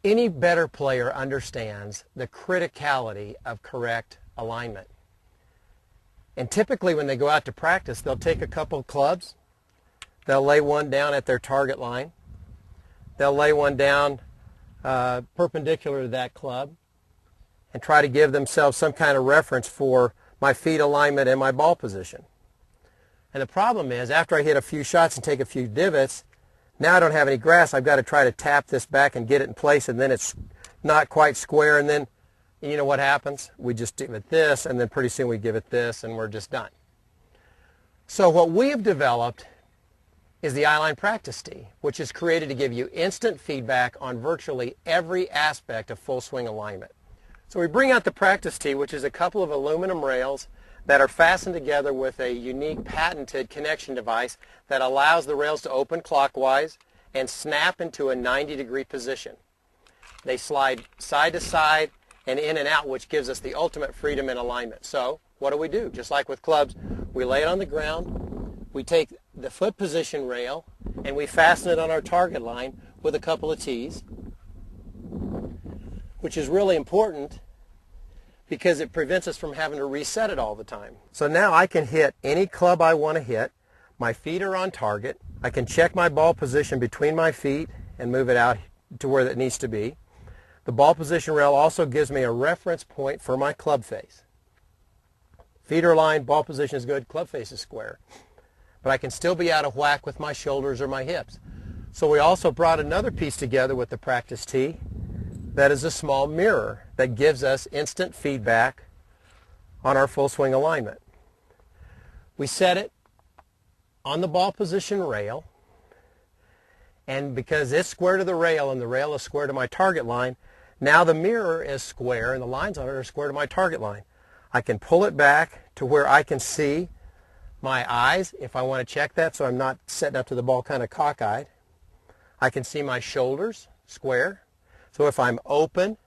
Any better player understands the criticality of correct alignment. And typically when they go out to practice, they'll take a couple of clubs, they'll lay one down at their target line, they'll lay one down perpendicular to that club, and try to give themselves some kind of reference for my feet alignment and my ball position. And the problem is, after I hit a few shots and take a few divots, now I don't have any grass. I've got to try to tap this back and get it in place, and then it's not quite square, and then you know what happens? We just give it this, and then pretty soon we give it this, and we're just done. So what we have developed is the EyeLine practice tee, which is created to give you instant feedback on virtually every aspect of full swing alignment. So we bring out the practice tee, which is a couple of aluminum rails that are fastened together with a unique patented connection device that allows the rails to open clockwise and snap into a 90-degree position. They slide side to side and in and out, which gives us the ultimate freedom in alignment. So what do? Just like with clubs, we lay it on the ground, we take the foot position rail, and we fasten it on our target line with a couple of tees, which is really important because it prevents us from having to reset it all the time. So now I can hit any club I want to hit. My feet are on target. I can check my ball position between my feet and move it out to where it needs to be. The ball position rail also gives me a reference point for my club face. Feet are aligned, ball position is good, club face is square. But I can still be out of whack with my shoulders or my hips. So we also brought another piece together with the practice tee. That is a small mirror that gives us instant feedback on our full swing alignment. We set it on the ball position rail, and because it's square to the rail and the rail is square to my target line, now the mirror is square and the lines on it are square to my target line. I can pull it back to where I can see my eyes if I want to check that so I'm not setting up to the ball kind of cockeyed. I can see my shoulders square. So if I'm open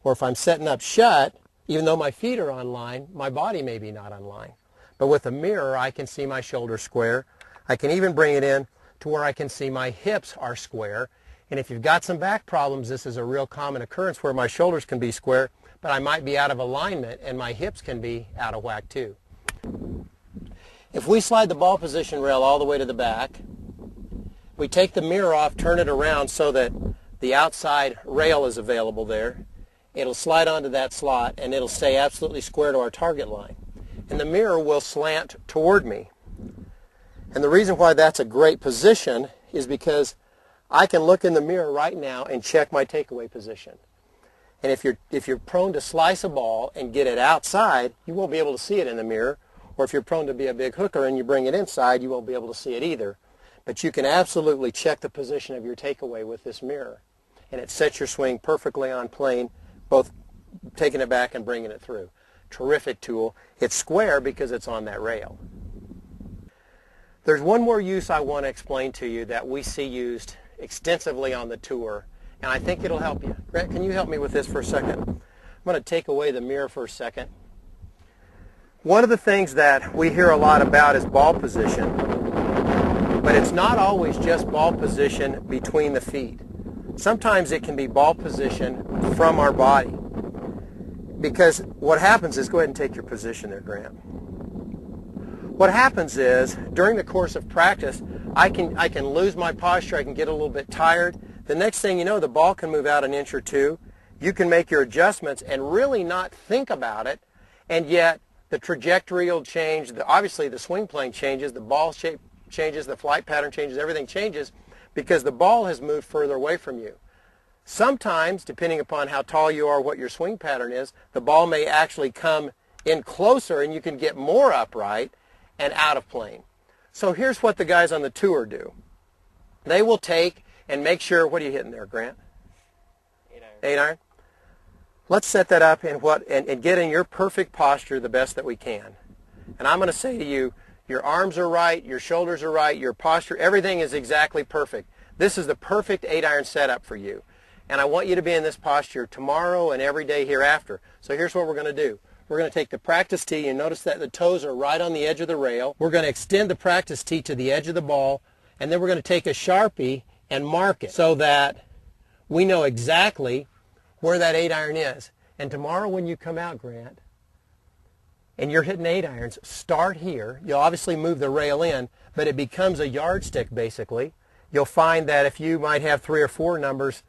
or if I'm setting up shut, even though my feet are on line, my body may be not on line. But with a mirror, I can see my shoulders square. I can even bring it in to where I can see my hips are square. And if you've got some back problems, this is a real common occurrence where my shoulders can be square, but I might be out of alignment and my hips can be out of whack too. If we slide the ball position rail all the way to the back, we take the mirror off, turn it around so that the outside rail is available there. It'll slide onto that slot and it'll stay absolutely square to our target line. And the mirror will slant toward me. And the reason why that's a great position is because I can look in the mirror right now and check my takeaway position. And if you're prone to slice a ball and get it outside, you won't be able to see it in the mirror. Or if you're prone to be a big hooker and you bring it inside, you won't be able to see it either. But you can absolutely check the position of your takeaway with this mirror. And it sets your swing perfectly on plane, both taking it back and bringing it through. Terrific tool. It's square because it's on that rail. There's one more use I want to explain to you that we see used extensively on the tour, and I think it'll help you. Grant, can you help me with this for a second? I'm going to take away the mirror for a second. One of the things that we hear a lot about is ball position, but it's not always just ball position between the feet. Sometimes it can be ball position from our body. Because what happens is, go ahead and take your position there, Grant. What happens is, during the course of practice, I can lose my posture, I can get a little bit tired. The next thing you know, the ball can move out an inch or two. You can make your adjustments and really not think about it, and yet the trajectory will change. Obviously, the swing plane changes, the ball shape changes, the flight pattern changes, everything changes because the ball has moved further away from you. Sometimes, depending upon how tall you are, what your swing pattern is, the ball may actually come in closer and you can get more upright and out of plane. So here's what the guys on the tour do. They will take and make sure, what are you hitting there, Grant? 8 iron. Let's set that up and get in your perfect posture the best that we can. And I'm going to say to you, your arms are right, your shoulders are right, your posture, everything is exactly perfect. This is the perfect 8 iron setup for you. And I want you to be in this posture tomorrow and every day hereafter. So here's what we're going to do. We're going to take the practice tee, and notice that the toes are right on the edge of the rail. We're going to extend the practice tee to the edge of the ball, and then we're going to take a Sharpie and mark it so that we know exactly where that 8-iron is. And tomorrow when you come out, Grant, and you're hitting 8-irons, start here. You'll obviously move the rail in, but it becomes a yardstick basically. You'll find that if you might have 3 or 4 numbers,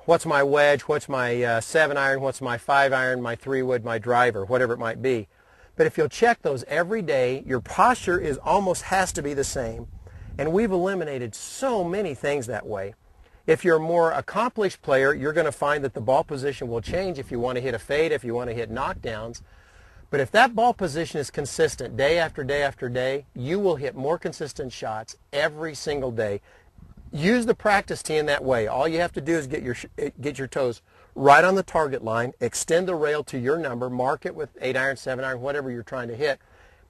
what's my wedge, what's my 7-iron, what's my 5-iron, my 3-wood, my driver, whatever it might be. But if you'll check those every day, your posture is almost has to be the same. And we've eliminated so many things that way. If you're a more accomplished player, you're going to find that the ball position will change if you want to hit a fade, if you want to hit knockdowns. But if that ball position is consistent day after day after day, you will hit more consistent shots every single day. Use the practice tee in that way. All you have to do is get your toes right on the target line, extend the rail to your number, mark it with 8-iron, 7-iron, whatever you're trying to hit.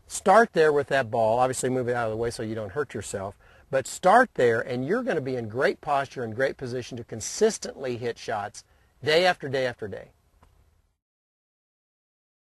Start there with that ball. Obviously move it out of the way so you don't hurt yourself. But start there and you're going to be in great posture and great position to consistently hit shots day after day after day.